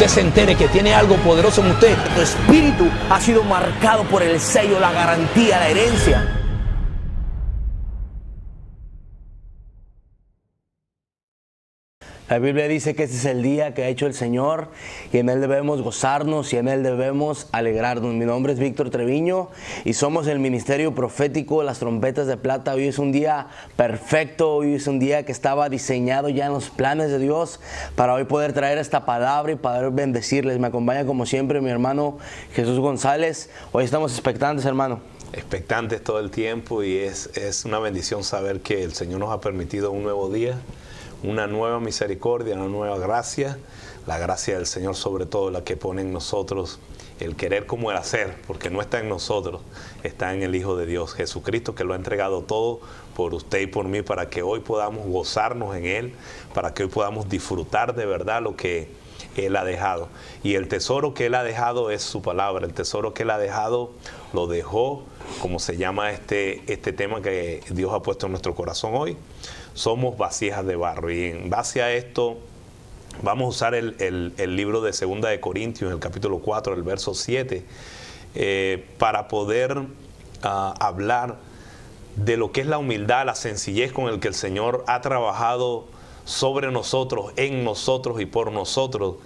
usted se entere que tiene algo poderoso en usted. Tu espíritu ha sido marcado por el sello, la garantía, la herencia. La Biblia dice que este es el día que ha hecho el Señor y en Él debemos gozarnos y en Él debemos alegrarnos. Mi nombre es Víctor Treviño y somos el Ministerio Profético Las Trompetas de Plata. Hoy es un día perfecto, hoy es un día que estaba diseñado ya en los planes de Dios para hoy poder traer esta palabra y poder bendecirles. Me acompaña como siempre mi hermano Jesús González. Hoy estamos expectantes, hermano. Expectantes todo el tiempo y es una bendición saber que el Señor nos ha permitido un nuevo día, una nueva misericordia, una nueva gracia, la gracia del Señor sobre todo la que pone en nosotros el querer como el hacer, porque no está en nosotros, está en el Hijo de Dios, Jesucristo, que lo ha entregado todo por usted y por mí, para que hoy podamos gozarnos en Él, para que hoy podamos disfrutar de verdad lo que Él ha dejado. Y el tesoro que Él ha dejado es su palabra, el tesoro que Él ha dejado lo dejó, como se llama este tema que Dios ha puesto en nuestro corazón hoy. Somos vasijas de barro y en base a esto vamos a usar el libro de 2 de Corintios, el capítulo 4, el verso 7, para poder hablar de lo que es la humildad, la sencillez con el que el Señor ha trabajado sobre nosotros, en nosotros y por nosotros,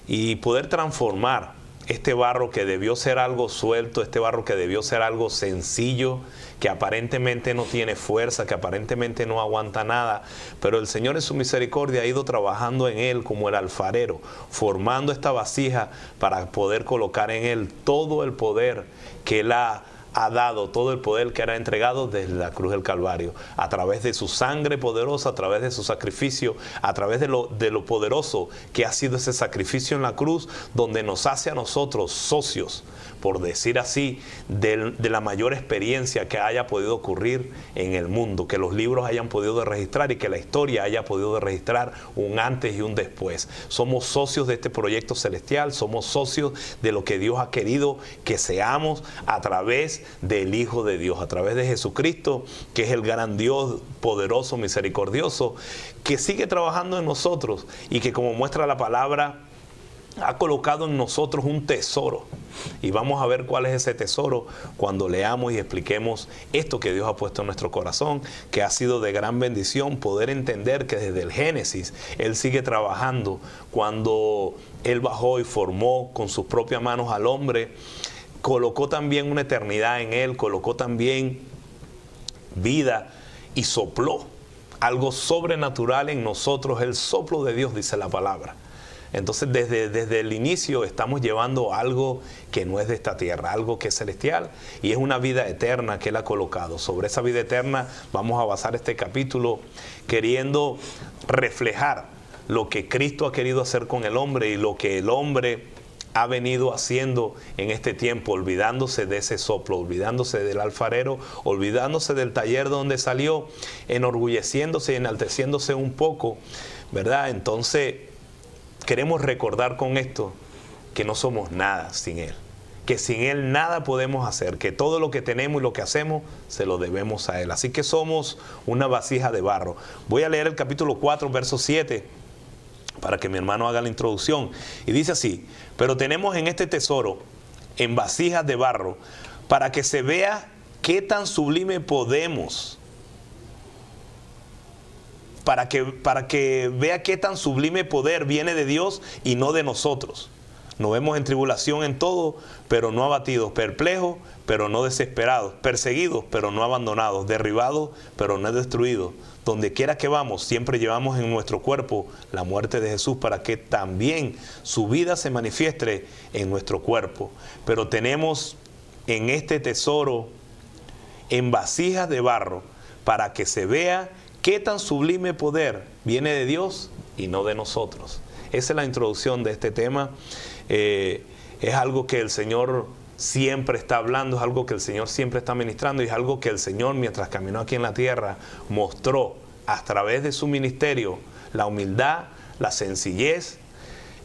y poder transformar este barro que debió ser algo suelto, este barro que debió ser algo sencillo, que aparentemente no tiene fuerza, que aparentemente no aguanta nada, pero el Señor en su misericordia ha ido trabajando en él como el alfarero, formando esta vasija para poder colocar en él todo el poder que él ha dado, todo el poder que era entregado desde la cruz del Calvario, a través de su sangre poderosa, a través de su sacrificio, a través de lo poderoso que ha sido ese sacrificio en la cruz, donde nos hace a nosotros socios, por decir así, de la mayor experiencia que haya podido ocurrir en el mundo, que los libros hayan podido registrar y que la historia haya podido registrar un antes y un después. Somos socios de este proyecto celestial, somos socios de lo que Dios ha querido que seamos a través del Hijo de Dios, a través de Jesucristo, que es el gran Dios poderoso, misericordioso, que sigue trabajando en nosotros y que, como muestra la palabra, ha colocado en nosotros un tesoro. Y vamos a ver cuál es ese tesoro cuando leamos y expliquemos esto que Dios ha puesto en nuestro corazón, que ha sido de gran bendición poder entender que desde el Génesis Él sigue trabajando. Cuando Él bajó y formó con sus propias manos al hombre, colocó también una eternidad en él, colocó también vida y sopló algo sobrenatural en nosotros, el soplo de Dios, dice la palabra. Entonces desde el inicio estamos llevando algo que no es de esta tierra, algo que es celestial, y es una vida eterna que Él ha colocado. Sobre esa vida eterna vamos a basar este capítulo queriendo reflejar lo que Cristo ha querido hacer con el hombre y lo que el hombre ha venido haciendo en este tiempo, olvidándose de ese soplo, olvidándose del alfarero, olvidándose del taller donde salió, enorgulleciéndose y enalteciéndose un poco, ¿verdad? Entonces, queremos recordar con esto que no somos nada sin Él, que sin Él nada podemos hacer, que todo lo que tenemos y lo que hacemos se lo debemos a Él. Así que somos una vasija de barro. Voy a leer el capítulo 4, verso 7, para que mi hermano haga la introducción. Y dice así: pero tenemos en este tesoro, en vasijas de barro, para que se vea qué tan sublime podemos, para que vea qué tan sublime poder viene de Dios y no de nosotros. Nos vemos en tribulación en todo, pero no abatidos, perplejos, pero no desesperados, perseguidos, pero no abandonados, derribados, pero no destruidos. Donde quiera que vamos, siempre llevamos en nuestro cuerpo la muerte de Jesús, para que también su vida se manifieste en nuestro cuerpo. Pero tenemos en este tesoro, en vasijas de barro, para que se vea qué tan sublime poder viene de Dios y no de nosotros. Esa es la introducción de este tema. Es algo que el Señor siempre está hablando, es algo que el Señor siempre está ministrando, y es algo que el Señor, mientras caminó aquí en la tierra, mostró a través de su ministerio la humildad, la sencillez,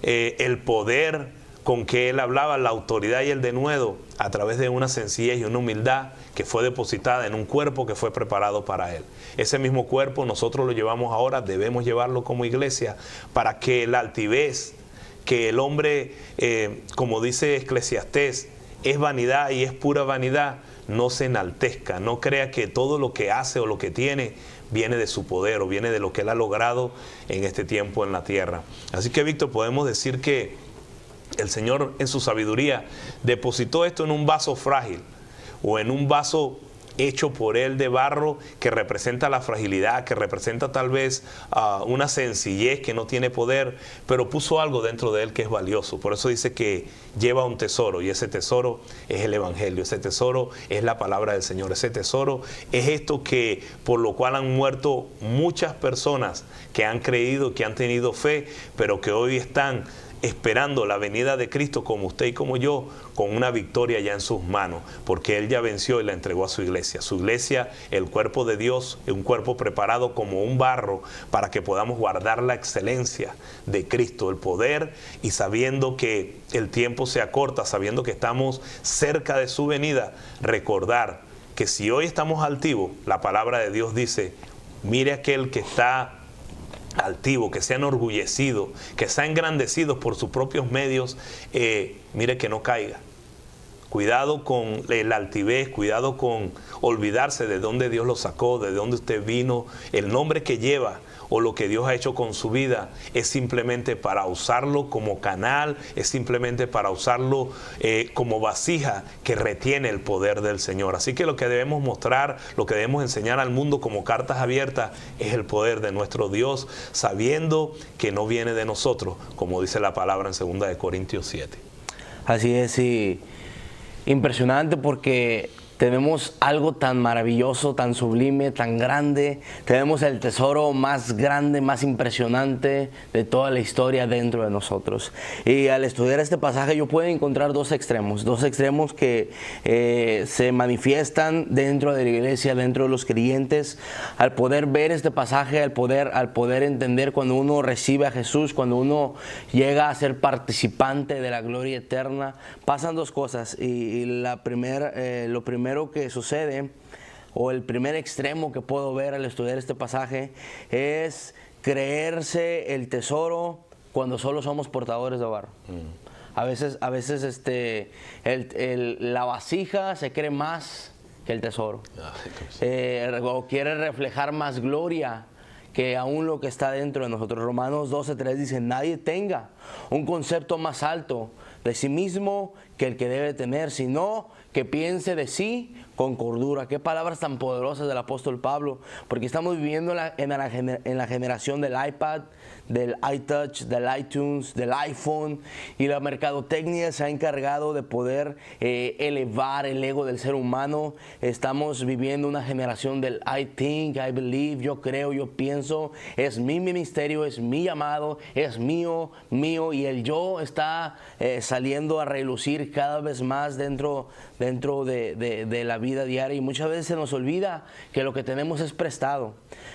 el poder con que Él hablaba, la autoridad y el denuedo, a través de una sencillez y una humildad que fue depositada en un cuerpo que fue preparado para Él. Ese mismo cuerpo nosotros lo llevamos ahora, debemos llevarlo como iglesia, para que la altivez que el hombre, como dice Eclesiastés, es vanidad y es pura vanidad, no se enaltezca, no crea que todo lo que hace o lo que tiene viene de su poder o viene de lo que él ha logrado en este tiempo en la tierra. Así que, Víctor, podemos decir que el Señor en su sabiduría depositó esto en un vaso frágil o en un vaso hecho por Él de barro, que representa la fragilidad, que representa tal vez una sencillez que no tiene poder, pero puso algo dentro de Él que es valioso. Por eso dice que lleva un tesoro, y ese tesoro es el Evangelio, ese tesoro es la palabra del Señor, ese tesoro es esto que por lo cual han muerto muchas personas que han creído, que han tenido fe, pero que hoy están esperando la venida de Cristo, como usted y como yo, con una victoria ya en sus manos, porque Él ya venció y la entregó a su iglesia. Su iglesia, el cuerpo de Dios, es un cuerpo preparado como un barro para que podamos guardar la excelencia de Cristo, el poder, y sabiendo que el tiempo se acorta, sabiendo que estamos cerca de su venida, recordar que si hoy estamos altivos, la palabra de Dios dice, mire aquel que está altivo, que se ha enorgullecido, que se ha engrandecido por sus propios medios, mire que no caiga. Cuidado con la altivez, cuidado con olvidarse de dónde Dios lo sacó, de dónde usted vino, el nombre que lleva o lo que Dios ha hecho con su vida es simplemente para usarlo como canal, es simplemente para usarlo como vasija que retiene el poder del Señor. Así que lo que debemos mostrar, lo que debemos enseñar al mundo como cartas abiertas es el poder de nuestro Dios, sabiendo que no viene de nosotros, como dice la palabra en 2 Corintios 7. Así es, y impresionante porque tenemos algo tan maravilloso, tan sublime, tan grande. Tenemos el tesoro más grande, más impresionante de toda la historia dentro de nosotros. Y al estudiar este pasaje yo puedo encontrar dos extremos que se manifiestan dentro de la iglesia, dentro de los creyentes. Al poder ver este pasaje, al poder entender cuando uno recibe a Jesús, cuando uno llega a ser participante de la gloria eterna, pasan dos cosas. Y lo primero que sucede, o el primer extremo que puedo ver al estudiar este pasaje, es creerse el tesoro cuando solo somos portadores de barro. A veces la vasija se cree más que el tesoro, o quiere reflejar más gloria que aún lo que está dentro de nosotros. Romanos 12:3 dice, nadie tenga un concepto más alto de sí mismo que el que debe tener, sino que piense de sí con cordura. Qué palabras tan poderosas del apóstol Pablo, porque estamos viviendo en la generación del iPad, del iTouch, del iTunes, del iPhone, y la mercadotecnia se ha encargado de poder elevar el ego del ser humano. Estamos viviendo una generación del I think, I believe, yo creo, yo pienso, es mi ministerio, es mi llamado, es mío, y el yo está saliendo a relucir cada vez más dentro de la vida diaria, y muchas veces se nos olvida que lo que tenemos es prestado,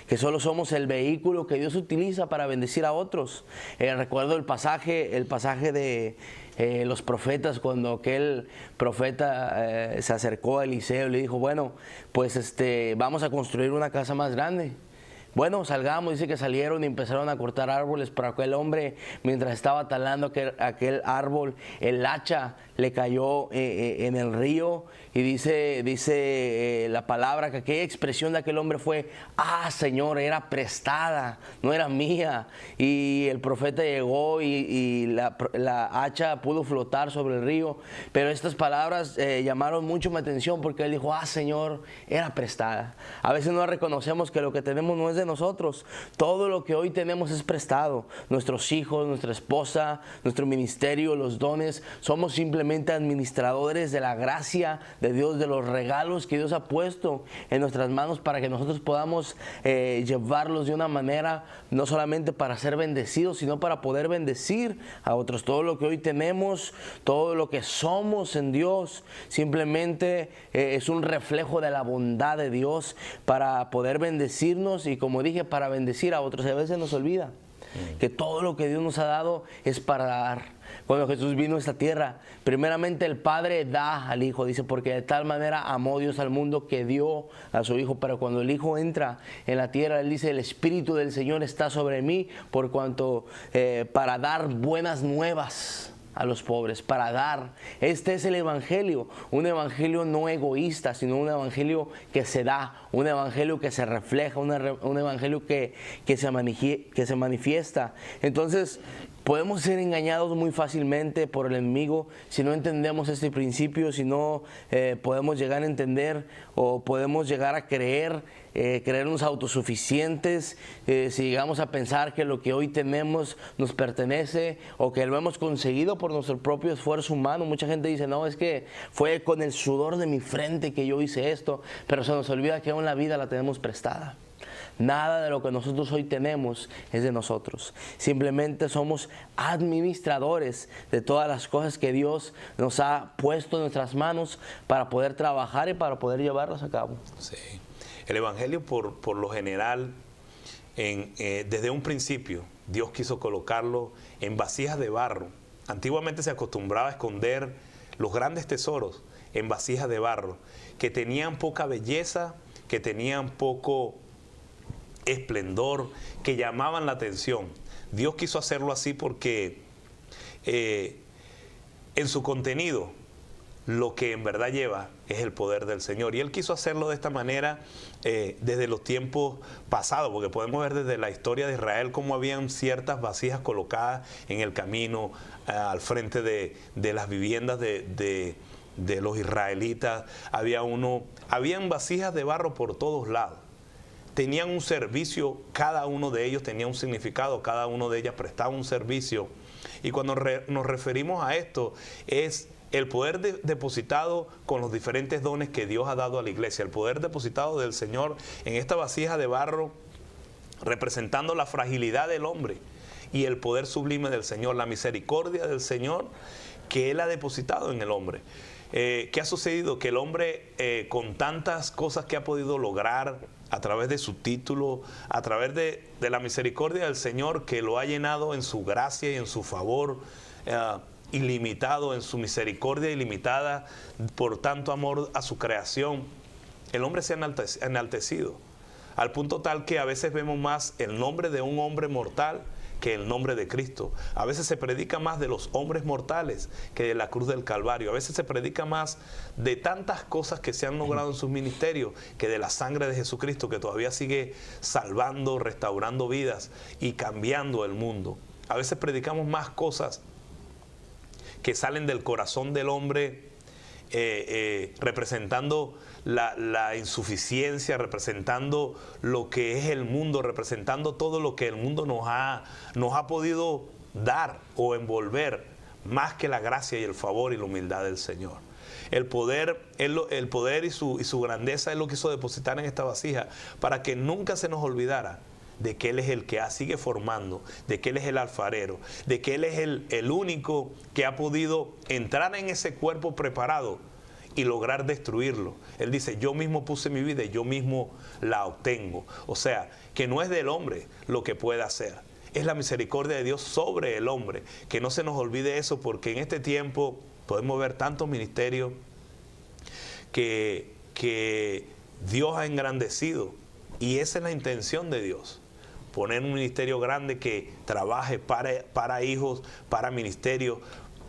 que solo somos el vehículo que Dios utiliza para bendecir a otros. Recuerdo el pasaje de los profetas, cuando aquel profeta se acercó a Eliseo y le dijo, bueno, pues vamos a construir una casa más grande. Bueno, salgamos. Dice que salieron y empezaron a cortar árboles, pero aquel hombre, mientras estaba talando aquel árbol, el hacha le cayó en el río, y dice la palabra que aquella expresión de aquel hombre fue, Señor, era prestada, no era mía. Y el profeta llegó y la hacha pudo flotar sobre el río, pero estas palabras llamaron mucho mi atención, porque él dijo, Señor, era prestada. A veces no reconocemos que lo que tenemos no es de nosotros. Todo lo que hoy tenemos es prestado. Nuestros hijos, nuestra esposa, nuestro ministerio, los dones, somos simplemente administradores de la gracia de Dios, de los regalos que Dios ha puesto en nuestras manos para que nosotros podamos llevarlos de una manera, no solamente para ser bendecidos, sino para poder bendecir a otros. Todo lo que hoy tenemos, todo lo que somos en Dios, simplemente es un reflejo de la bondad de Dios para poder bendecirnos y, como dije, para bendecir a otros. A veces nos olvida que todo lo que Dios nos ha dado es para dar, cuando Jesús vino a esta tierra, primeramente el Padre da al Hijo, dice, porque de tal manera amó Dios al mundo que dio a su Hijo. Pero cuando el Hijo entra en la tierra, Él dice, el Espíritu del Señor está sobre mí, por cuanto para dar buenas nuevas a los pobres, para dar. Este es el evangelio, un evangelio no egoísta, sino un evangelio que se da, un evangelio que se refleja, un evangelio que se manifiesta. Entonces, podemos ser engañados muy fácilmente por el enemigo si no entendemos este principio, si no podemos llegar a entender o podemos llegar a creernos autosuficientes, si llegamos a pensar que lo que hoy tenemos nos pertenece o que lo hemos conseguido por nuestro propio esfuerzo humano. Mucha gente dice, no, es que fue con el sudor de mi frente que yo hice esto, pero se nos olvida que aún la vida la tenemos prestada. Nada de lo que nosotros hoy tenemos es de nosotros. Simplemente somos administradores de todas las cosas que Dios nos ha puesto en nuestras manos para poder trabajar y para poder llevarlas a cabo. Sí. El Evangelio por lo general, desde un principio, Dios quiso colocarlo en vasijas de barro. Antiguamente se acostumbraba a esconder los grandes tesoros en vasijas de barro, que tenían poca belleza, que tenían poco esplendor, que llamaban la atención. Dios quiso hacerlo así porque en su contenido lo que en verdad lleva es el poder del Señor. Y Él quiso hacerlo de esta manera desde los tiempos pasados, porque podemos ver desde la historia de Israel cómo habían ciertas vasijas colocadas en el camino, al frente de las viviendas de los israelitas. Habían vasijas de barro por todos lados. Tenían un servicio, cada uno de ellos tenía un significado, cada uno de ellas prestaba un servicio. Y cuando nos referimos a esto, es el poder depositado con los diferentes dones que Dios ha dado a la iglesia, el poder depositado del Señor en esta vasija de barro, representando la fragilidad del hombre y el poder sublime del Señor, la misericordia del Señor que Él ha depositado en el hombre. ¿Qué ha sucedido? Que el hombre, con tantas cosas que ha podido lograr a través de su título, a través de la misericordia del Señor, que lo ha llenado en su gracia y en su favor ilimitado, en su misericordia ilimitada, por tanto amor a su creación, el hombre se ha enaltecido, al punto tal que a veces vemos más el nombre de un hombre mortal que el nombre de Cristo. A veces se predica más de los hombres mortales que de la cruz del Calvario. A veces se predica más de tantas cosas que se han logrado en sus ministerios que de la sangre de Jesucristo, que todavía sigue salvando, restaurando vidas y cambiando el mundo. A veces predicamos más cosas que salen del corazón del hombre, representando la insuficiencia, representando lo que es el mundo, representando todo lo que el mundo nos ha podido dar o envolver, más que la gracia y el favor y la humildad del Señor. El poder y su grandeza Él lo quiso depositar en esta vasija para que nunca se nos olvidara de que Él es el que sigue formando, de que Él es el alfarero, de que Él es el único que ha podido entrar en ese cuerpo preparado y lograr destruirlo. Él dice, yo mismo puse mi vida y yo mismo la obtengo. O sea, que no es del hombre lo que puede hacer, es la misericordia de Dios sobre el hombre. Que no se nos olvide eso, porque en este tiempo podemos ver tantos ministerios que Dios ha engrandecido, y esa es la intención de Dios. Poner un ministerio grande que trabaje para hijos, para ministerios,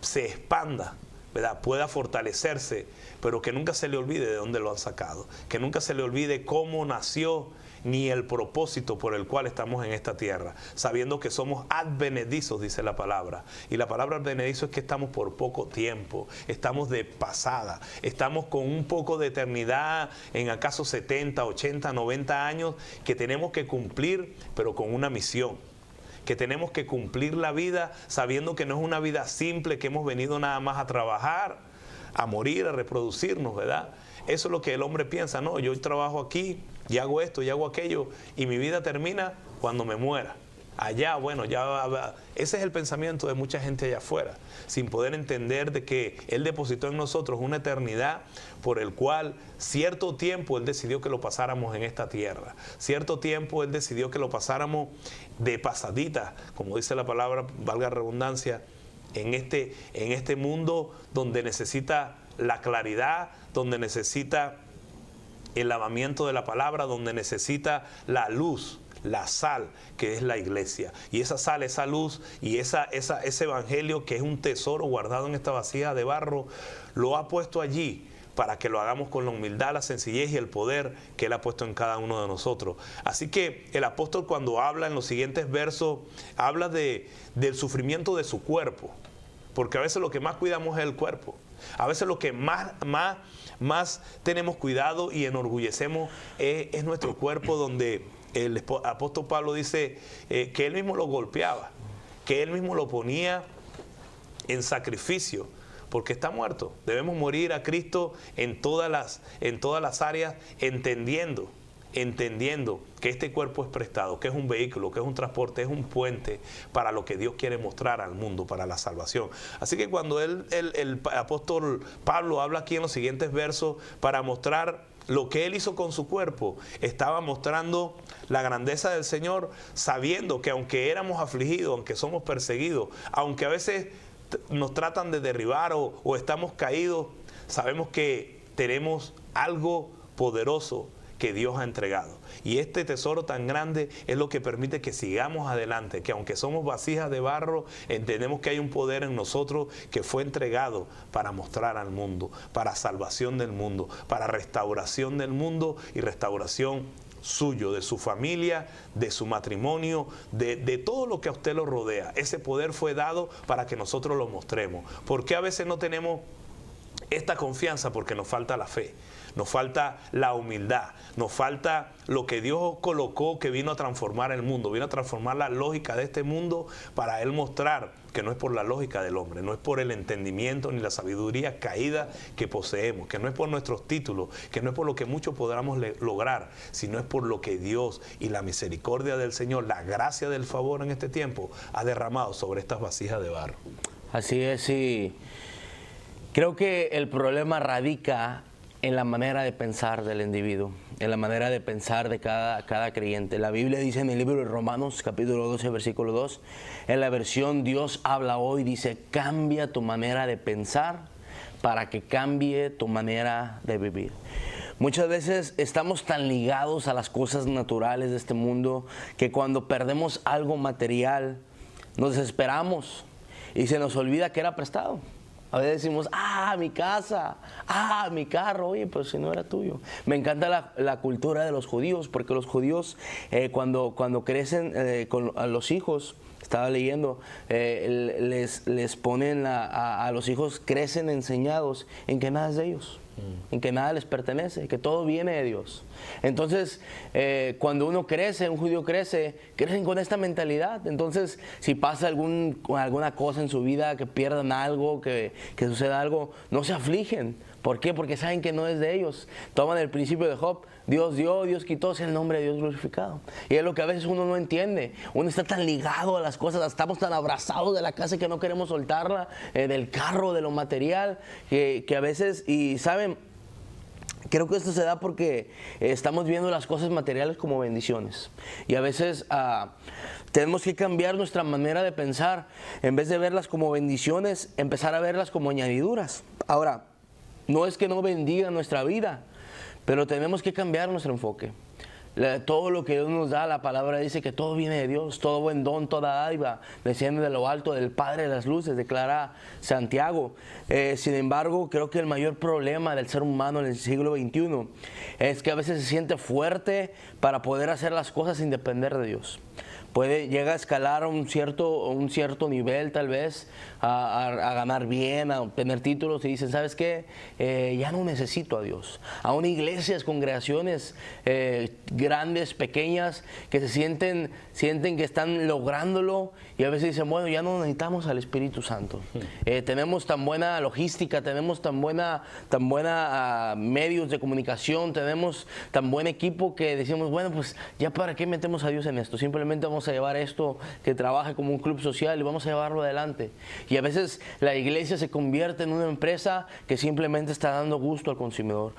se expanda, ¿verdad? Pueda fortalecerse, pero que nunca se le olvide de dónde lo han sacado, que nunca se le olvide cómo nació, ni el propósito por el cual estamos en esta tierra, sabiendo que somos advenedizos, dice la palabra. Y la palabra advenedizo es que estamos por poco tiempo, estamos de pasada, estamos con un poco de eternidad, en acaso 70, 80, 90 años, que tenemos que cumplir, pero con una misión. Que tenemos que cumplir la vida sabiendo que no es una vida simple, que hemos venido nada más a trabajar, a morir, a reproducirnos, ¿verdad? Eso es lo que el hombre piensa. No, yo trabajo aquí y hago esto y hago aquello y mi vida termina cuando me muera. Allá, bueno, ya ese es el pensamiento de mucha gente allá afuera, sin poder entender de que Él depositó en nosotros una eternidad por el cual cierto tiempo Él decidió que lo pasáramos en esta tierra. Cierto tiempo Él decidió que lo pasáramos de pasadita, como dice la palabra, valga redundancia, en este mundo donde necesita la claridad, donde necesita el lavamiento de la palabra, donde necesita la luz, la sal, que es la iglesia. Y esa sal, esa luz y ese evangelio, que es un tesoro guardado en esta vasija de barro, lo ha puesto allí para que lo hagamos con la humildad, la sencillez y el poder que Él ha puesto en cada uno de nosotros. Así que el apóstol, cuando habla en los siguientes versos, habla del sufrimiento de su cuerpo, porque a veces lo que más cuidamos es el cuerpo. A veces lo que más tenemos cuidado y enorgullecemos es nuestro cuerpo, donde el apóstol Pablo dice que él mismo lo golpeaba, que él mismo lo ponía en sacrificio, porque está muerto. Debemos morir a Cristo en todas las áreas, entendiendo que este cuerpo es prestado, que es un vehículo, que es un transporte, es un puente para lo que Dios quiere mostrar al mundo, para la salvación. Así que cuando el apóstol Pablo habla aquí en los siguientes versos para mostrar lo que Él hizo con su cuerpo, estaba mostrando la grandeza del Señor, sabiendo que aunque éramos afligidos, aunque somos perseguidos, aunque a veces nos tratan de derribar o estamos caídos, sabemos que tenemos algo poderoso que Dios ha entregado. Y este tesoro tan grande es lo que permite que sigamos adelante, que aunque somos vasijas de barro, entendemos que hay un poder en nosotros que fue entregado para mostrar al mundo, para salvación del mundo, para restauración del mundo y restauración suyo, de su familia, de su matrimonio, de todo lo que a usted lo rodea. Ese poder fue dado para que nosotros lo mostremos. ¿Por qué a veces no tenemos esta confianza? Porque nos falta la fe, nos falta la humildad, nos falta lo que Dios colocó, que vino a transformar el mundo, vino a transformar la lógica de este mundo para Él mostrar que no es por la lógica del hombre, no es por el entendimiento ni la sabiduría caída que poseemos, que no es por nuestros títulos, que no es por lo que muchos podamos lograr, sino es por lo que Dios y la misericordia del Señor, la gracia del favor en este tiempo ha derramado sobre estas vasijas de barro. Así es, y creo que el problema radica en la manera de pensar del individuo, en la manera de pensar de cada creyente. La Biblia dice en el libro de Romanos, capítulo 12, versículo 2, en la versión Dios habla hoy, dice: cambia tu manera de pensar para que cambie tu manera de vivir. Muchas veces estamos tan ligados a las cosas naturales de este mundo que cuando perdemos algo material nos desesperamos y se nos olvida que era prestado. A veces decimos: mi casa, mi carro. Oye, pero si no era tuyo. Me encanta la cultura de los judíos, porque los judíos cuando crecen con a los hijos, estaba leyendo, les ponen a los hijos, crecen enseñados en que nada es de ellos, en que nada les pertenece, que todo viene de Dios. Entonces, cuando uno crece, un judío crecen con esta mentalidad. Entonces, si pasa alguna cosa en su vida, que pierdan algo, que suceda algo, no se afligen. ¿Por qué? Porque saben que no es de ellos. Toman el principio de Job: Dios dio, Dios quitó, es el nombre de Dios glorificado. Y es lo que a veces uno no entiende. Uno está tan ligado a las cosas, estamos tan abrazados de la casa que no queremos soltarla, del carro, de lo material, que a veces, y saben, creo que esto se da porque estamos viendo las cosas materiales como bendiciones. Y a veces tenemos que cambiar nuestra manera de pensar. En vez de verlas como bendiciones, empezar a verlas como añadiduras. Ahora, no es que no bendiga nuestra vida, pero tenemos que cambiar nuestro enfoque. Todo lo que Dios nos da, la palabra dice que todo viene de Dios, todo buen don, toda dádiva desciende de lo alto del Padre de las luces, declara Santiago. Sin embargo, creo que el mayor problema del ser humano en el siglo XXI es que a veces se siente fuerte para poder hacer las cosas sin depender de Dios. Llega a escalar a un cierto nivel, tal vez, a ganar bien, a obtener títulos, y dicen: ¿sabes qué? Ya no necesito a Dios. Aún iglesias, congregaciones grandes, pequeñas, que se sienten que están lográndolo, y a veces dicen: bueno, ya no necesitamos al Espíritu Santo. Tenemos tan buena logística, tenemos tan buena medios de comunicación, tenemos tan buen equipo, que decimos: bueno, pues ya para qué metemos a Dios en esto, simplemente simplemente vamos a llevar esto que trabaje como un club social y vamos a llevarlo adelante. Y a veces la iglesia se convierte en una empresa que simplemente está dando gusto al consumidor.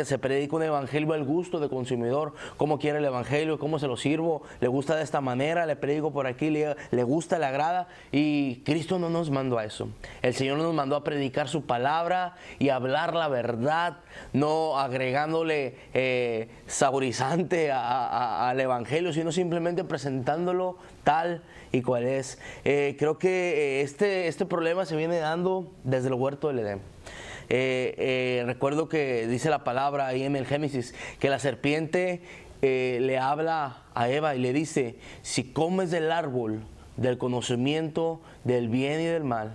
Se predica un evangelio al gusto del consumidor. ¿Cómo quiere el evangelio? ¿Cómo se lo sirvo? ¿Le gusta de esta manera? ¿Le predico por aquí? ¿Le gusta? ¿Le agrada? Y Cristo no nos mandó a eso. El Señor nos mandó a predicar su palabra y hablar la verdad, no agregándole saborizante al evangelio, sino simplemente presentándolo tal y cual es. Creo que este problema se viene dando desde el huerto del Edén. Recuerdo que dice la palabra ahí en el Génesis que la serpiente le habla a Eva y le dice: si comes del árbol del conocimiento del bien y del mal,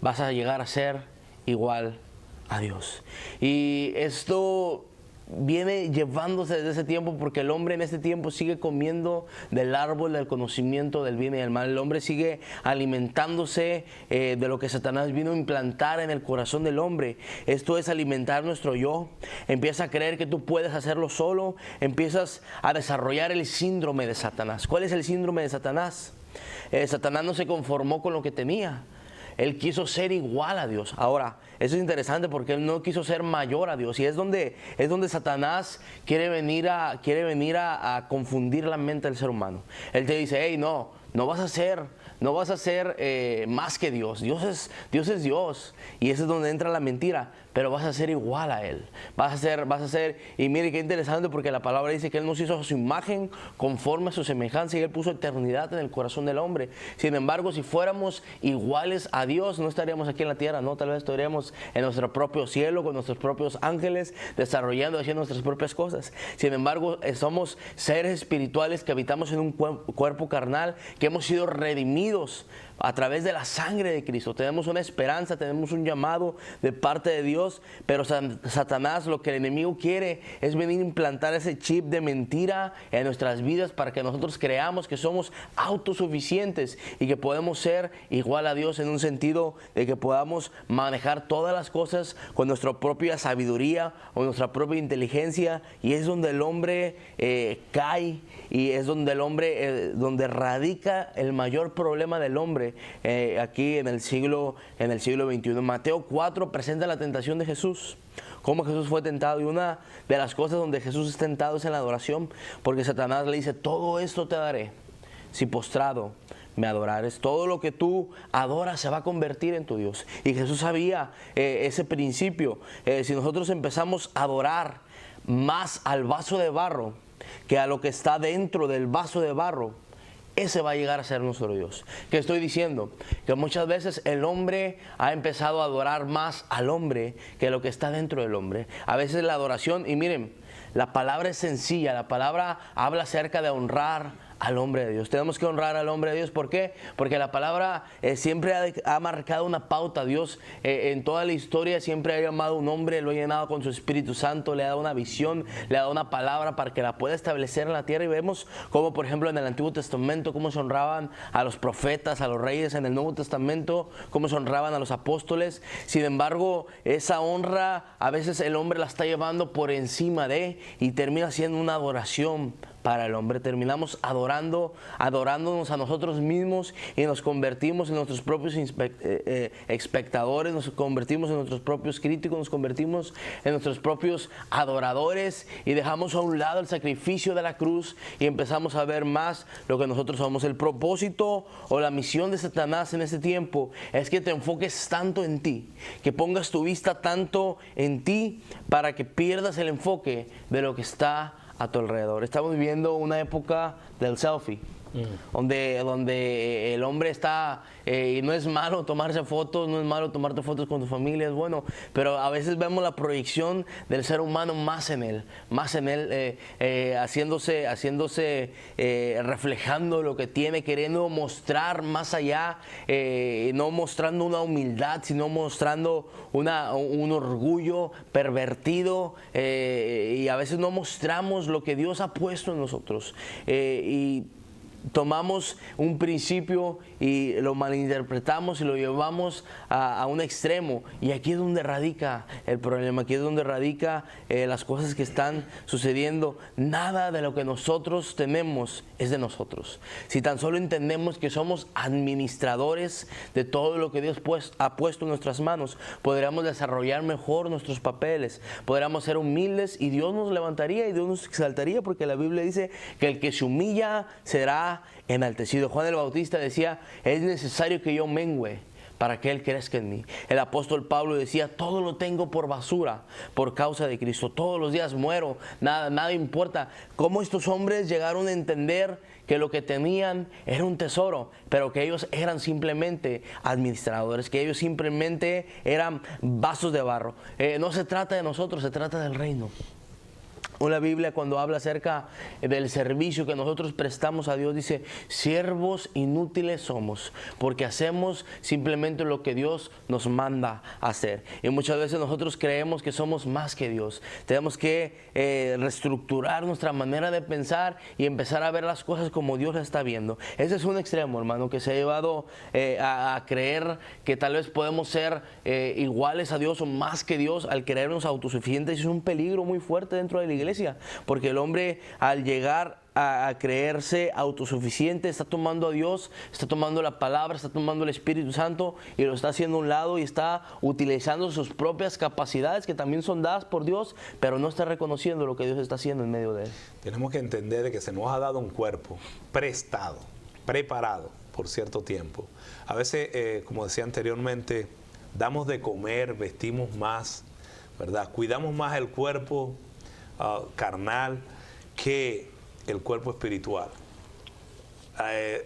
vas a llegar a ser igual a Dios. Y esto viene llevándose desde ese tiempo, porque el hombre en este tiempo sigue comiendo del árbol del conocimiento del bien y del mal. El hombre sigue alimentándose de lo que Satanás vino a implantar en el corazón del hombre. Esto es alimentar nuestro yo. Empieza a creer que tú puedes hacerlo solo. Empiezas a desarrollar el síndrome de Satanás. ¿Cuál es el síndrome de Satanás? Satanás no se conformó con lo que tenía. Él quiso ser igual a Dios. Ahora, eso es interesante porque él no quiso ser mayor a Dios. Y es donde Satanás quiere venir a confundir la mente del ser humano. Él te dice: hey, no vas a ser más que Dios. Dios es Dios. Y eso es donde entra la mentira. Pero vas a ser igual a Él. Vas a ser, y mire qué interesante, porque la palabra dice que Él nos hizo a su imagen, conforme a su semejanza, y Él puso eternidad en el corazón del hombre. Sin embargo, si fuéramos iguales a Dios, no estaríamos aquí en la tierra, ¿no? Tal vez estaríamos en nuestro propio cielo, con nuestros propios ángeles, desarrollando, haciendo nuestras propias cosas. Sin embargo, somos seres espirituales que habitamos en un cuerpo carnal, que hemos sido redimidos a través de la sangre de Cristo. Tenemos una esperanza, tenemos un llamado de parte de Dios, pero Satanás, lo que el enemigo quiere es venir a implantar ese chip de mentira en nuestras vidas para que nosotros creamos que somos autosuficientes y que podemos ser igual a Dios, en un sentido de que podamos manejar todas las cosas con nuestra propia sabiduría o nuestra propia inteligencia. Y es donde el hombre cae, y es donde el hombre, donde radica el mayor problema del hombre. Aquí en el siglo XXI. Mateo 4 presenta la tentación de Jesús, cómo Jesús fue tentado, y una de las cosas donde Jesús es tentado es en la adoración, porque Satanás le dice: todo esto te daré si postrado me adorares. Todo lo que tú adoras se va a convertir en tu Dios. Y Jesús sabía ese principio. Si nosotros empezamos a adorar más al vaso de barro que a lo que está dentro del vaso de barro, ese va a llegar a ser nuestro Dios. ¿Qué estoy diciendo? Que muchas veces el hombre ha empezado a adorar más al hombre que lo que está dentro del hombre. A veces la adoración, y miren, la palabra es sencilla, la palabra habla acerca de honrar al hombre de Dios. Tenemos que honrar al hombre de Dios. ¿Por qué? Porque la palabra siempre ha marcado una pauta. Dios en toda la historia siempre ha llamado a un hombre, lo ha llenado con su Espíritu Santo, le ha dado una visión, le ha dado una palabra para que la pueda establecer en la tierra. Y vemos como, por ejemplo, en el Antiguo Testamento, cómo se honraban a los profetas, a los reyes. En el Nuevo Testamento, cómo se honraban a los apóstoles. Sin embargo, esa honra a veces el hombre la está llevando por encima de, y termina siendo una adoración para el hombre. Terminamos adorándonos a nosotros mismos, y nos convertimos en nuestros propios espectadores, nos convertimos en nuestros propios críticos, nos convertimos en nuestros propios adoradores, y dejamos a un lado el sacrificio de la cruz y empezamos a ver más lo que nosotros somos. El propósito o la misión de Satanás en este tiempo es que te enfoques tanto en ti, que pongas tu vista tanto en ti, para que pierdas el enfoque de lo que está a tu alrededor. Estamos viviendo una época del selfie, donde el hombre está, y no es malo tomarse fotos, no es malo tomarte fotos con tu familia, es bueno, pero a veces vemos la proyección del ser humano más en él, haciéndose, reflejando lo que tiene, queriendo mostrar más allá, no mostrando una humildad, sino mostrando un orgullo pervertido, y a veces no mostramos lo que Dios ha puesto en nosotros. Y tomamos un principio y lo malinterpretamos y lo llevamos a un extremo. Y aquí es donde radica el problema, aquí es donde radica las cosas que están sucediendo. Nada de lo que nosotros tenemos es de nosotros. Si tan solo entendemos que somos administradores de todo lo que Dios ha puesto en nuestras manos, podríamos desarrollar mejor nuestros papeles, podríamos ser humildes y Dios nos levantaría y Dios nos exaltaría, porque la Biblia dice que el que se humilla será enaltecido. Juan el Bautista decía: es necesario que yo mengüe para que Él crezca en mí. El apóstol Pablo decía: todo lo tengo por basura por causa de Cristo. Todos los días muero, nada importa. ¿Cómo estos hombres llegaron a entender que lo que tenían era un tesoro, pero que ellos eran simplemente administradores, que ellos simplemente eran vasos de barro? No se trata de nosotros, se trata del reino. La Biblia, cuando habla acerca del servicio que nosotros prestamos a Dios, dice: siervos inútiles somos, porque hacemos simplemente lo que Dios nos manda hacer. Y muchas veces nosotros creemos que somos más que Dios. Tenemos que reestructurar nuestra manera de pensar y empezar a ver las cosas como Dios las está viendo. Ese es un extremo, hermano, que se ha llevado a creer que tal vez podemos ser iguales a Dios o más que Dios al creernos autosuficientes. Es un peligro muy fuerte dentro de la iglesia, porque el hombre, al llegar a creerse autosuficiente, está tomando a Dios, está tomando la palabra, está tomando el Espíritu Santo y lo está haciendo a un lado y está utilizando sus propias capacidades, que también son dadas por Dios, pero no está reconociendo lo que Dios está haciendo en medio de él. Tenemos que entender que se nos ha dado un cuerpo prestado, preparado por cierto tiempo. A veces, como decía anteriormente, damos de comer, vestimos más, ¿verdad? Cuidamos más el cuerpo carnal que el cuerpo espiritual.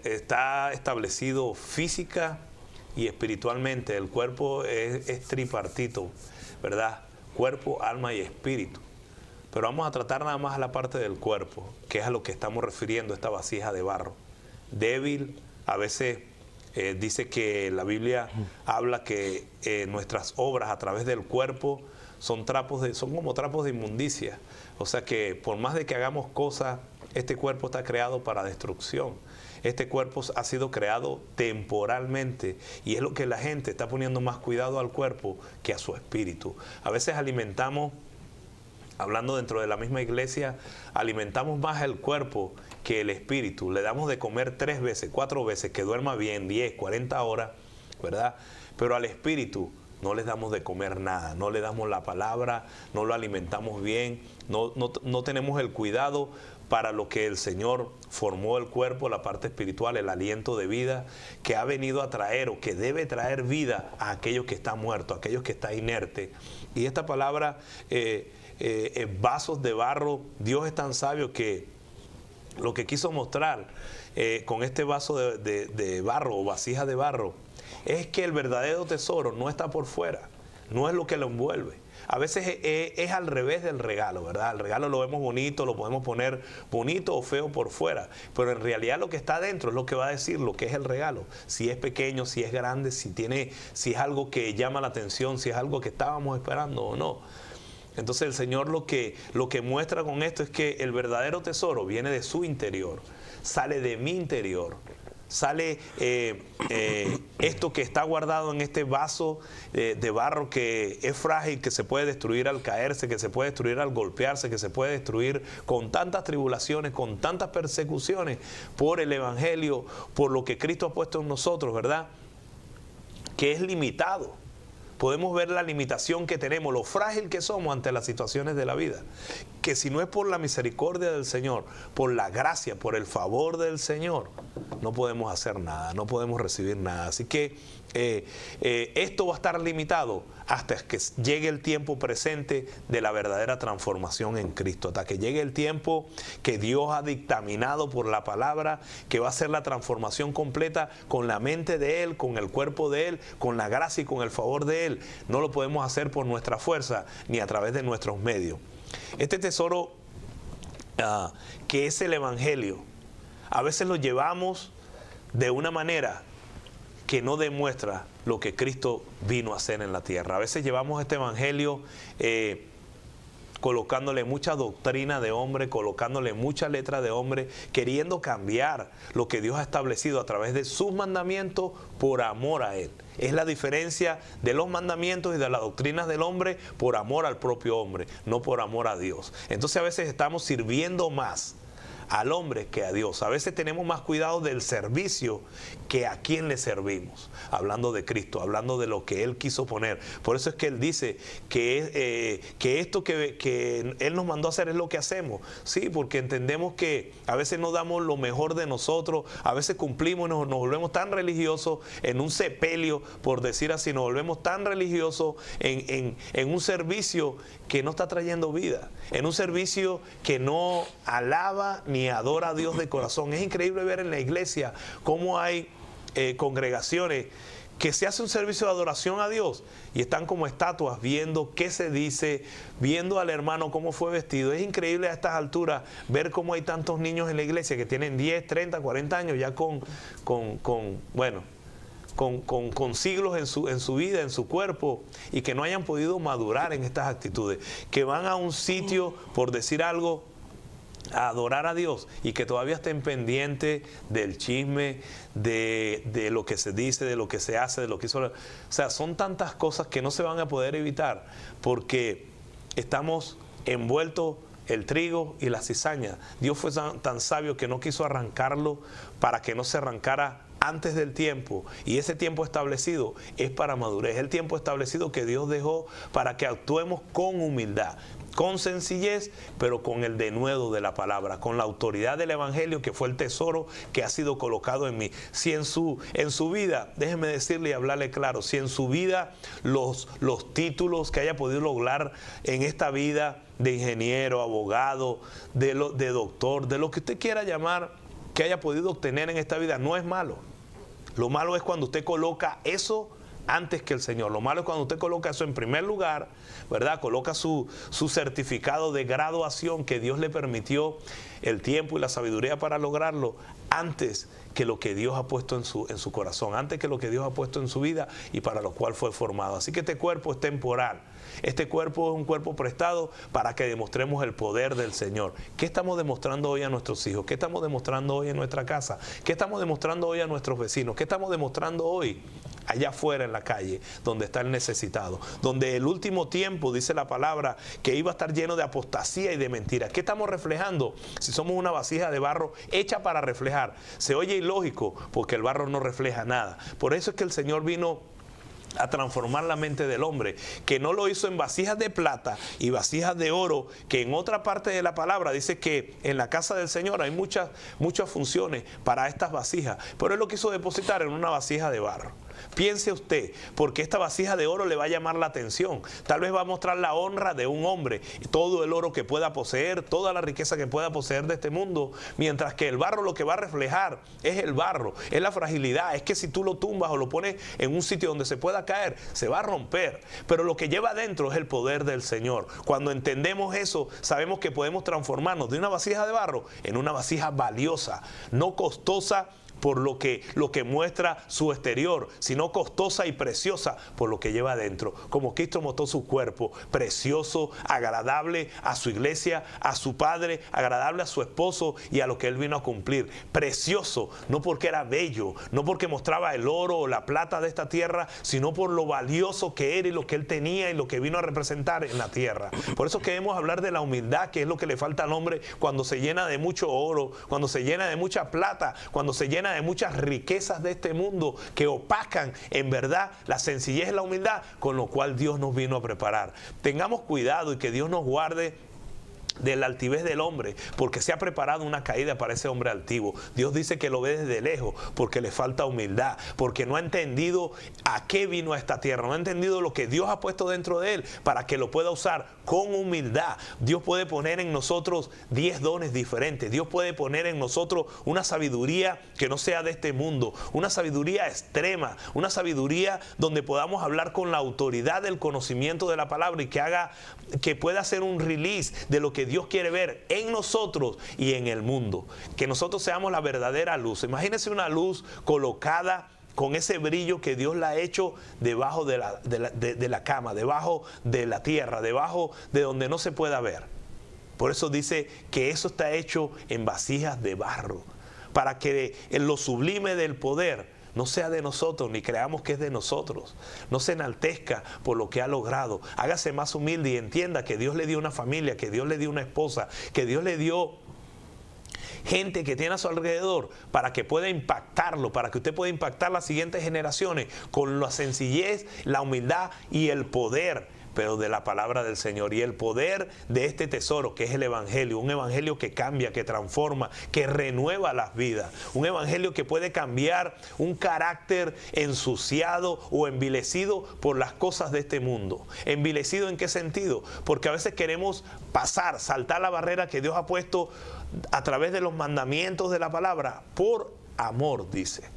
Está establecido física y espiritualmente. El cuerpo es tripartito, ¿verdad? Cuerpo, alma y espíritu. Pero vamos a tratar nada más a la parte del cuerpo, que es a lo que estamos refiriendo, esta vasija de barro. Débil, a veces dice que la Biblia habla que nuestras obras a través del cuerpo son como trapos de inmundicia. O sea que por más de que hagamos cosas, este cuerpo está creado para destrucción. Este cuerpo ha sido creado temporalmente, y es lo que la gente está poniendo más cuidado al cuerpo que a su espíritu. A veces alimentamos, hablando dentro de la misma iglesia, alimentamos más el cuerpo que el espíritu. Le damos de comer 3 veces, 4 veces, que duerma bien, 10, 40 horas, ¿verdad? Pero al espíritu no les damos de comer nada, no le damos la palabra, no lo alimentamos bien, no tenemos el cuidado para lo que el Señor formó el cuerpo, la parte espiritual, el aliento de vida que ha venido a traer o que debe traer vida a aquello que está muerto, a aquello que está inerte. Y esta palabra, vasos de barro, Dios es tan sabio que lo que quiso mostrar con este vaso de barro o vasija de barro es que el verdadero tesoro no está por fuera, no es lo que lo envuelve. A veces es al revés del regalo, ¿verdad? El regalo lo vemos bonito, lo podemos poner bonito o feo por fuera, pero en realidad lo que está adentro es lo que va a decir lo que es el regalo. Si es pequeño, si es grande, si es algo que llama la atención, si es algo que estábamos esperando o no. Entonces el Señor lo que muestra con esto es que el verdadero tesoro viene de su interior, sale de mi interior. Sale esto que está guardado en este vaso de barro, que es frágil, que se puede destruir al caerse, que se puede destruir al golpearse, que se puede destruir con tantas tribulaciones, con tantas persecuciones por el Evangelio, por lo que Cristo ha puesto en nosotros, ¿verdad? Que es limitado. Podemos ver la limitación que tenemos, lo frágil que somos ante las situaciones de la vida. Que si no es por la misericordia del Señor, por la gracia, por el favor del Señor, no podemos hacer nada, no podemos recibir nada. Así que esto va a estar limitado hasta que llegue el tiempo presente de la verdadera transformación en Cristo, hasta que llegue el tiempo que Dios ha dictaminado por la palabra, que va a ser la transformación completa con la mente de Él, con el cuerpo de Él, con la gracia y con el favor de Él. No lo podemos hacer por nuestra fuerza ni a través de nuestros medios. Este tesoro que es el Evangelio, a veces lo llevamos de una manera que no demuestra lo que Cristo vino a hacer en la tierra. A veces llevamos este Evangelio colocándole mucha doctrina de hombre, colocándole mucha letra de hombre, queriendo cambiar lo que Dios ha establecido a través de sus mandamientos por amor a Él. Es la diferencia de los mandamientos y de las doctrinas del hombre por amor al propio hombre, no por amor a Dios. Entonces a veces estamos sirviendo más al hombre que a Dios. A veces tenemos más cuidado del servicio que a quién le servimos. Hablando de Cristo, hablando de lo que Él quiso poner. Por eso es que Él dice que esto que Él nos mandó a hacer es lo que hacemos. Sí, porque entendemos que a veces no damos lo mejor de nosotros, a veces cumplimos, nos volvemos tan religiosos en un sepelio, por decir así, nos volvemos tan religiosos en un servicio que no está trayendo vida, en un servicio que no alaba ni adora a Dios de corazón. Es increíble ver en la iglesia cómo hay congregaciones que se hace un servicio de adoración a Dios y están como estatuas viendo qué se dice, viendo al hermano cómo fue vestido. Es increíble a estas alturas ver cómo hay tantos niños en la iglesia que tienen 10, 30, 40 años ya con siglos en su vida, en su cuerpo, y que no hayan podido madurar en estas actitudes, que van a un sitio, por decir algo, a adorar a Dios y que todavía estén pendientes del chisme, de lo que se dice, de lo que se hace, de lo que hizo. O sea, son tantas cosas que no se van a poder evitar porque estamos envueltos el trigo y la cizaña. Dios fue tan sabio que no quiso arrancarlo para que no se arrancara antes del tiempo, y ese tiempo establecido es para madurez, el tiempo establecido que Dios dejó para que actuemos con humildad, con sencillez, pero con el denuedo de la palabra, con la autoridad del evangelio, que fue el tesoro que ha sido colocado en mí. Si en su vida, déjeme decirle y hablarle claro, si en su vida los títulos que haya podido lograr en esta vida de ingeniero, abogado, de doctor, de lo que usted quiera llamar, que haya podido obtener en esta vida, no es malo. Lo malo es cuando usted coloca eso antes que el Señor. Lo malo es cuando usted coloca eso en primer lugar, ¿verdad? Coloca su certificado de graduación que Dios le permitió el tiempo y la sabiduría para lograrlo antes que lo que Dios ha puesto en su corazón, antes que lo que Dios ha puesto en su vida y para lo cual fue formado. Así que este cuerpo es temporal. Este cuerpo es un cuerpo prestado para que demostremos el poder del Señor. ¿Qué estamos demostrando hoy a nuestros hijos? ¿Qué estamos demostrando hoy en nuestra casa? ¿Qué estamos demostrando hoy a nuestros vecinos? ¿Qué estamos demostrando hoy allá afuera en la calle, donde está el necesitado? Donde el último tiempo, dice la palabra, que iba a estar lleno de apostasía y de mentiras. ¿Qué estamos reflejando? Si somos una vasija de barro hecha para reflejar. Se oye ilógico porque el barro no refleja nada. Por eso es que el Señor vino a transformar la mente del hombre, que no lo hizo en vasijas de plata y vasijas de oro, que en otra parte de la palabra dice que en la casa del Señor hay muchas funciones para estas vasijas, pero Él lo quiso depositar en una vasija de barro. Piense usted, porque esta vasija de oro le va a llamar la atención. Tal vez va a mostrar la honra de un hombre, todo el oro que pueda poseer, toda la riqueza que pueda poseer de este mundo, mientras que el barro lo que va a reflejar es el barro, es la fragilidad, es que si tú lo tumbas o lo pones en un sitio donde se pueda caer, se va a romper. Pero lo que lleva adentro es el poder del Señor. Cuando entendemos eso, sabemos que podemos transformarnos de una vasija de barro en una vasija valiosa, no costosa por lo que muestra su exterior, sino costosa y preciosa por lo que lleva adentro. Como Cristo mostró su cuerpo, precioso, agradable a su iglesia, a su padre, agradable a su esposo y a lo que Él vino a cumplir. Precioso, no porque era bello, no porque mostraba el oro o la plata de esta tierra, sino por lo valioso que era y lo que Él tenía y lo que vino a representar en la tierra. Por eso queremos hablar de la humildad, que es lo que le falta al hombre cuando se llena de mucho oro, cuando se llena de mucha plata, cuando se llena de muchas riquezas de este mundo que opacan en verdad la sencillez y la humildad con lo cual Dios nos vino a preparar. Tengamos cuidado y que Dios nos guarde de la altivez del hombre, porque se ha preparado una caída para ese hombre altivo. Dios dice que lo ve desde lejos porque le falta humildad, porque no ha entendido a qué vino a esta tierra, no ha entendido lo que Dios ha puesto dentro de él para que lo pueda usar con humildad. Dios puede poner en nosotros 10 dones diferentes. Dios puede poner en nosotros una sabiduría que no sea de este mundo, una sabiduría extrema, una sabiduría donde podamos hablar con la autoridad del conocimiento de la palabra y que pueda hacer un release de lo que Dios quiere ver en nosotros y en el mundo. Que nosotros seamos la verdadera luz. Imagínense una luz colocada con ese brillo que Dios la ha hecho debajo de la cama, debajo de la tierra, debajo de donde no se pueda ver. Por eso dice que eso está hecho en vasijas de barro, para que en lo sublime del poder no sea de nosotros, ni creamos que es de nosotros. No se enaltezca por lo que ha logrado. Hágase más humilde y entienda que Dios le dio una familia, que Dios le dio una esposa, que Dios le dio gente que tiene a su alrededor para que pueda impactarlo, para que usted pueda impactar las siguientes generaciones con la sencillez, la humildad y el poder, pero de la palabra del Señor, y el poder de este tesoro que es el Evangelio, un Evangelio que cambia, que transforma, que renueva las vidas, un Evangelio que puede cambiar un carácter ensuciado o envilecido por las cosas de este mundo. ¿Envilecido en qué sentido? Porque a veces queremos saltar la barrera que Dios ha puesto a través de los mandamientos de la palabra, por amor, dice,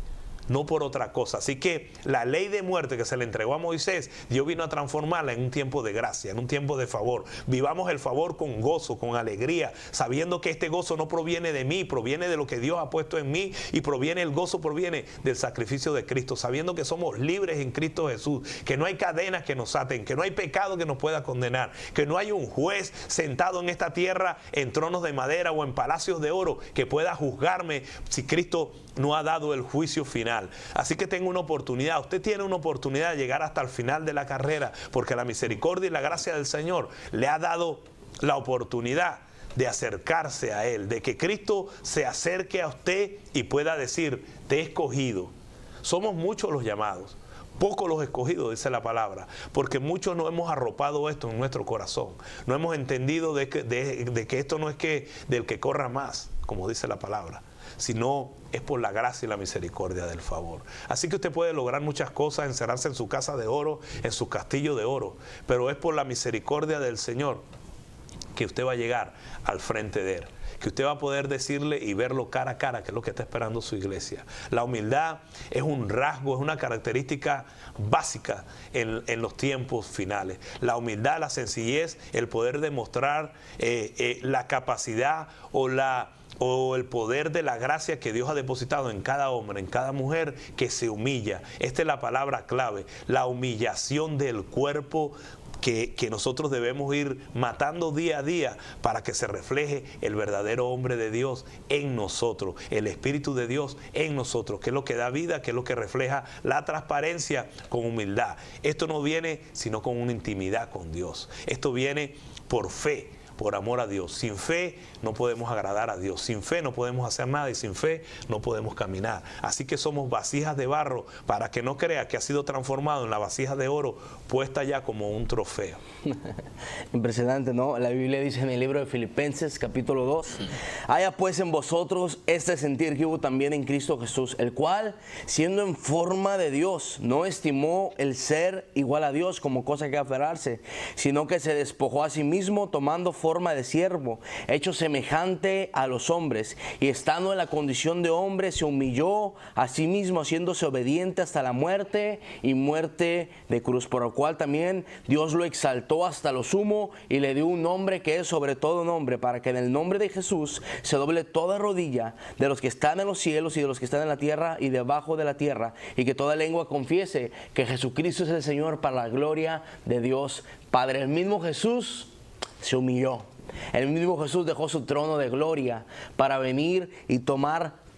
no por otra cosa. Así que la ley de muerte que se le entregó a Moisés, Dios vino a transformarla en un tiempo de gracia, en un tiempo de favor. Vivamos el favor con gozo, con alegría, sabiendo que este gozo no proviene de mí, proviene de lo que Dios ha puesto en mí, y el gozo proviene del sacrificio de Cristo, sabiendo que somos libres en Cristo Jesús, que no hay cadenas que nos aten, que no hay pecado que nos pueda condenar, que no hay un juez sentado en esta tierra en tronos de madera o en palacios de oro que pueda juzgarme si Cristo no ha dado el juicio final. Así que tengo una oportunidad, usted tiene una oportunidad de llegar hasta el final de la carrera, porque la misericordia y la gracia del Señor le ha dado la oportunidad de acercarse a Él, de que Cristo se acerque a usted y pueda decir, te he escogido. Somos muchos los llamados, pocos los escogidos, dice la palabra, porque muchos no hemos arropado esto en nuestro corazón, no hemos entendido de que esto no es que del que corra más, como dice la palabra, sino es por la gracia y la misericordia del favor. Así que usted puede lograr muchas cosas, encerrarse en su casa de oro, en su castillo de oro, pero es por la misericordia del Señor que usted va a llegar al frente de Él, que usted va a poder decirle y verlo cara a cara, que es lo que está esperando su iglesia. La humildad es un rasgo, es una característica básica en los tiempos finales. La humildad, la sencillez, el poder demostrar la capacidad o el poder de la gracia que Dios ha depositado en cada hombre, en cada mujer que se humilla. Esta es la palabra clave, la humillación del cuerpo que nosotros debemos ir matando día a día para que se refleje el verdadero hombre de Dios en nosotros, el Espíritu de Dios en nosotros, que es lo que da vida, que es lo que refleja la transparencia con humildad. Esto no viene sino con una intimidad con Dios. Esto viene por fe, por amor a Dios. Sin fe no podemos agradar a Dios. Sin fe no podemos hacer nada y sin fe no podemos caminar. Así que somos vasijas de barro para que no crea que ha sido transformado en la vasija de oro puesta ya como un trofeo. Impresionante, ¿no? La Biblia dice en el libro de Filipenses, capítulo 2, haya pues en vosotros este sentir que hubo también en Cristo Jesús, el cual, siendo en forma de Dios, no estimó el ser igual a Dios como cosa que aferrarse, sino que se despojó a sí mismo, tomando forma de siervo, hecho semejante a los hombres, y estando en la condición de hombre, se humilló a sí mismo, haciéndose obediente hasta la muerte y muerte de cruz, por lo cual también Dios lo exaltó hasta lo sumo y le dio un nombre que es sobre todo nombre, para que en el nombre de Jesús se doble toda rodilla de los que están en los cielos y de los que están en la tierra y debajo de la tierra, y que toda lengua confiese que Jesucristo es el Señor, para la gloria de Dios Padre. El mismo Jesús se humilló. El mismo Jesús dejó su trono de gloria para venir y tomar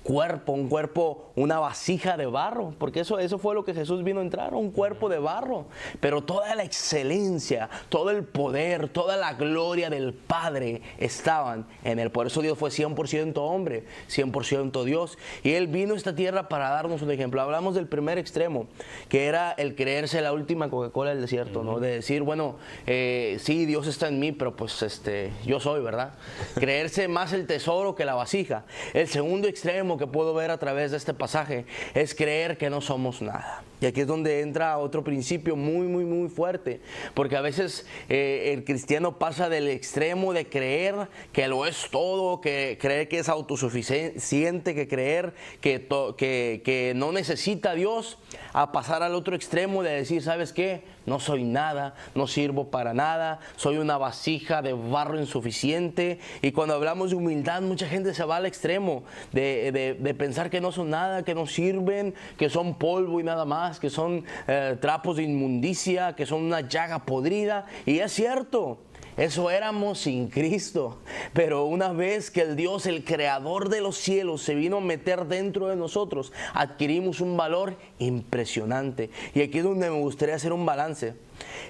un cuerpo, una vasija de barro, porque eso fue lo que Jesús vino a entrar, un cuerpo de barro, pero toda la excelencia, todo el poder, toda la gloria del Padre estaban en Él. Por eso Dios fue 100% hombre, 100% Dios, y Él vino a esta tierra para darnos un ejemplo. Hablamos del primer extremo, que era el creerse la última Coca-Cola del desierto, ¿no? De decir, bueno, sí, Dios está en mí, pero pues yo soy, ¿verdad? Creerse más el tesoro que la vasija. El segundo extremo que puedo ver a través de este pasaje es creer que no somos nada. Y aquí es donde entra otro principio muy fuerte, porque a veces el cristiano pasa del extremo de creer que lo es todo, que creer que es autosuficiente, que creer que no necesita a Dios, a pasar al otro extremo de decir, ¿sabes qué? No soy nada, no sirvo para nada, soy una vasija de barro insuficiente. Y cuando hablamos de humildad, mucha gente se va al extremo de pensar que no son nada, que no sirven, que son polvo y nada más, que son trapos de inmundicia, que son una llaga podrida. Y es cierto, eso éramos sin Cristo. Pero una vez que el Dios, el creador de los cielos, se vino a meter dentro de nosotros, adquirimos un valor impresionante. Y aquí es donde me gustaría hacer un balance.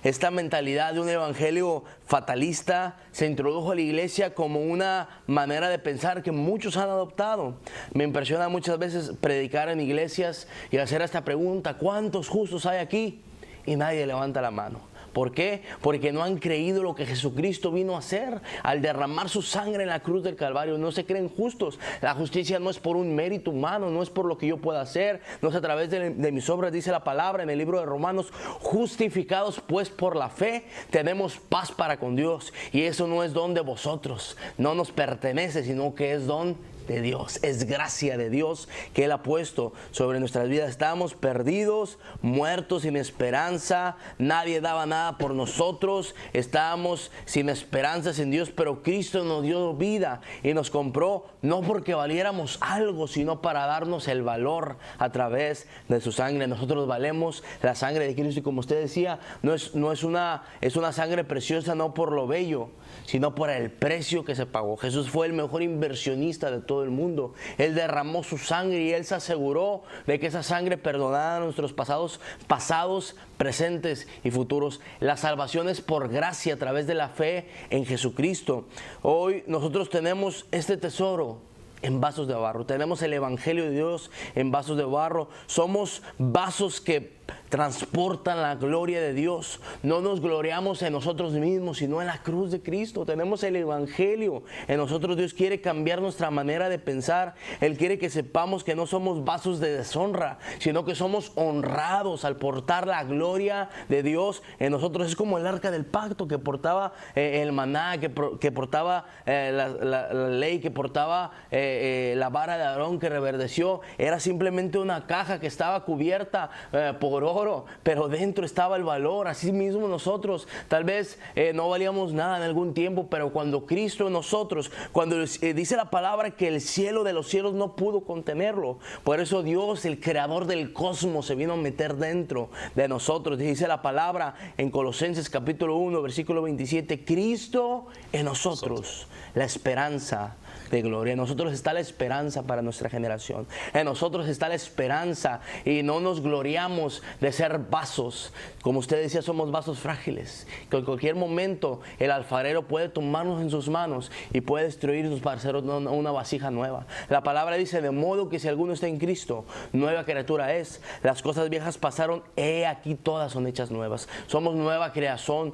Esta mentalidad de un evangelio fatalista se introdujo a la iglesia como una manera de pensar que muchos han adoptado. Me impresiona muchas veces predicar en iglesias y hacer esta pregunta: ¿cuántos justos hay aquí? Y nadie levanta la mano. ¿Por qué? Porque no han creído lo que Jesucristo vino a hacer al derramar su sangre en la cruz del Calvario. No se creen justos. La justicia no es por un mérito humano, no es por lo que yo pueda hacer, no es a través de mis obras, dice la palabra en el libro de Romanos. Justificados pues por la fe, tenemos paz para con Dios. Y eso no es don de vosotros, no nos pertenece, sino que es don de Dios, es gracia de Dios que Él ha puesto sobre nuestras vidas. Estábamos perdidos, muertos, sin esperanza, nadie daba nada por nosotros, estábamos sin esperanza, sin Dios, pero Cristo nos dio vida y nos compró, no porque valiéramos algo, sino para darnos el valor a través de su sangre. Nosotros valemos la sangre de Cristo, y como usted decía, es una sangre preciosa, no por lo bello, sino por el precio que se pagó. Jesús fue el mejor inversionista de todo el mundo. Él derramó su sangre y Él se aseguró de que esa sangre perdonara nuestros pasados, presentes y futuros. La salvación es por gracia a través de la fe en Jesucristo. Hoy nosotros tenemos este tesoro en vasos de barro. Tenemos el evangelio de Dios en vasos de barro. Somos vasos que transportan la gloria de Dios. No nos gloriamos en nosotros mismos, sino en la cruz de Cristo. Tenemos el evangelio en nosotros. Dios quiere cambiar nuestra manera de pensar. Él quiere que sepamos que no somos vasos de deshonra, sino que somos honrados al portar la gloria de Dios en nosotros. Es como el arca del pacto que portaba el maná, que portaba la ley, que portaba la vara de Aarón que reverdeció. Era simplemente una caja que estaba cubierta por oro, pero dentro estaba el valor. Así mismo nosotros tal vez no valíamos nada en algún tiempo, pero cuando Cristo en nosotros, cuando dice la palabra que el cielo de los cielos no pudo contenerlo, por eso Dios, el creador del cosmos, se vino a meter dentro de nosotros. Dice la palabra en Colosenses capítulo 1 versículo 27, Cristo en nosotros, la esperanza de gloria. En nosotros está la esperanza para nuestra generación. En nosotros está la esperanza, y no nos gloriamos de ser vasos. Como usted decía, somos vasos frágiles, que en cualquier momento el alfarero puede tomarnos en sus manos y puede destruirnos para hacer una vasija nueva. La palabra dice: de modo que si alguno está en Cristo, nueva criatura es. Las cosas viejas pasaron, he aquí todas son hechas nuevas. Somos nueva creación,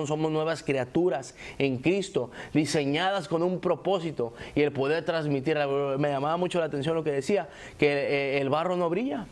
somos nuevas criaturas en Cristo, diseñadas con un propósito y el poder transmitir. Me llamaba mucho la atención lo que decía, que el barro no brilla,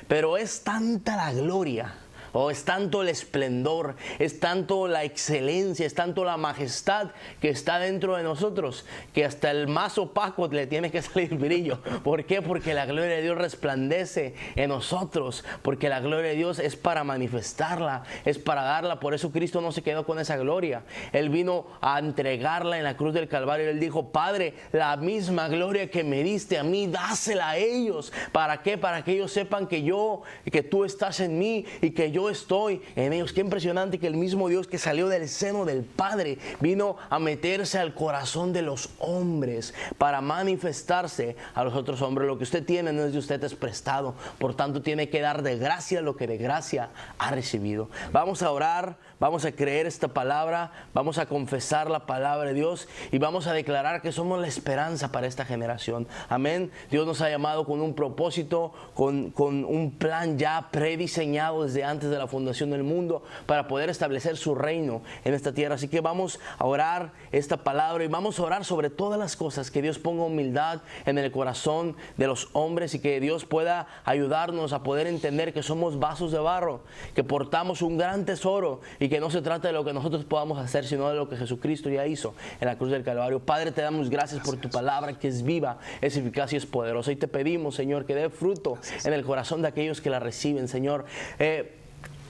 pero es tanta la gloria, o es tanto el esplendor, es tanto la excelencia, es tanto la majestad que está dentro de nosotros, que hasta el más opaco le tiene que salir brillo. ¿Por qué? Porque la gloria de Dios resplandece en nosotros, porque la gloria de Dios es para manifestarla, es para darla. Por eso Cristo no se quedó con esa gloria. Él vino a entregarla en la cruz del Calvario. Él dijo: Padre, la misma gloria que me diste a mí, dásela a ellos. ¿Para qué? Para que ellos sepan que tú estás en mí y que yo estoy en ellos. Qué impresionante que el mismo Dios que salió del seno del Padre vino a meterse al corazón de los hombres para manifestarse a los otros hombres. Lo que usted tiene no es de usted, es prestado. Por tanto, tiene que dar de gracia lo que de gracia ha recibido. Vamos a orar vamos a creer esta palabra, vamos a confesar la palabra de Dios y vamos a declarar que somos la esperanza para esta generación. Amén. Dios nos ha llamado con un propósito, con un plan ya prediseñado desde antes de la fundación del mundo para poder establecer su reino en esta tierra. Así que vamos a orar esta palabra y vamos a orar sobre todas las cosas, que Dios ponga humildad en el corazón de los hombres y que Dios pueda ayudarnos a poder entender que somos vasos de barro, que portamos un gran tesoro y que no se trata de lo que nosotros podamos hacer, sino de lo que Jesucristo ya hizo en la cruz del Calvario. Padre, te damos gracias por tu palabra, que es viva, es eficaz y es poderosa. Y te pedimos, Señor, que dé fruto en el corazón de aquellos que la reciben, Señor.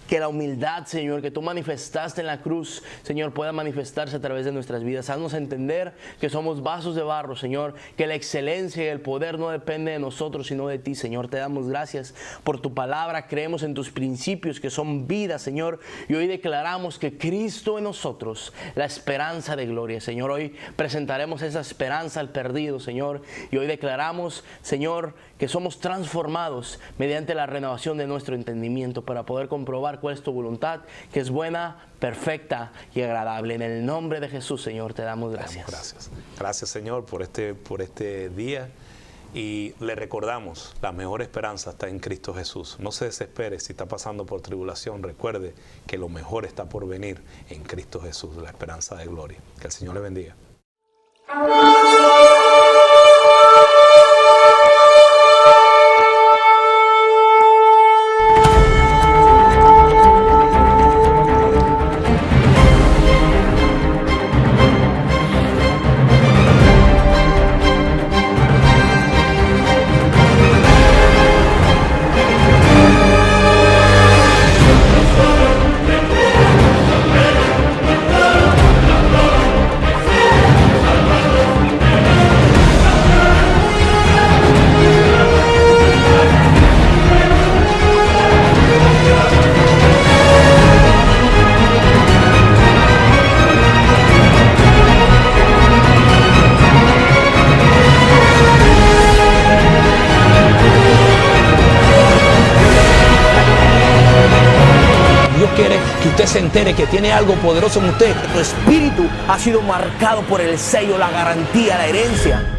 Que la humildad, Señor, que tú manifestaste en la cruz, Señor, pueda manifestarse a través de nuestras vidas. Haznos entender que somos vasos de barro, Señor, que la excelencia y el poder no depende de nosotros, sino de ti, Señor. Te damos gracias por tu palabra. Creemos en tus principios, que son vida, Señor. Y hoy declaramos que Cristo en nosotros, la esperanza de gloria, Señor. Hoy presentaremos esa esperanza al perdido, Señor. Y hoy declaramos, Señor, que somos transformados mediante la renovación de nuestro entendimiento para poder comprobar cuál es tu voluntad, que es buena, perfecta y agradable. En el nombre de Jesús, Señor, te damos gracias. Gracias, Señor, por este día. Y le recordamos, la mejor esperanza está en Cristo Jesús. No se desespere si está pasando por tribulación. Recuerde que lo mejor está por venir en Cristo Jesús, la esperanza de gloria. Que el Señor le bendiga. Quiere que usted se entere que tiene algo poderoso en usted. Tu espíritu ha sido marcado por el sello, la garantía, la herencia.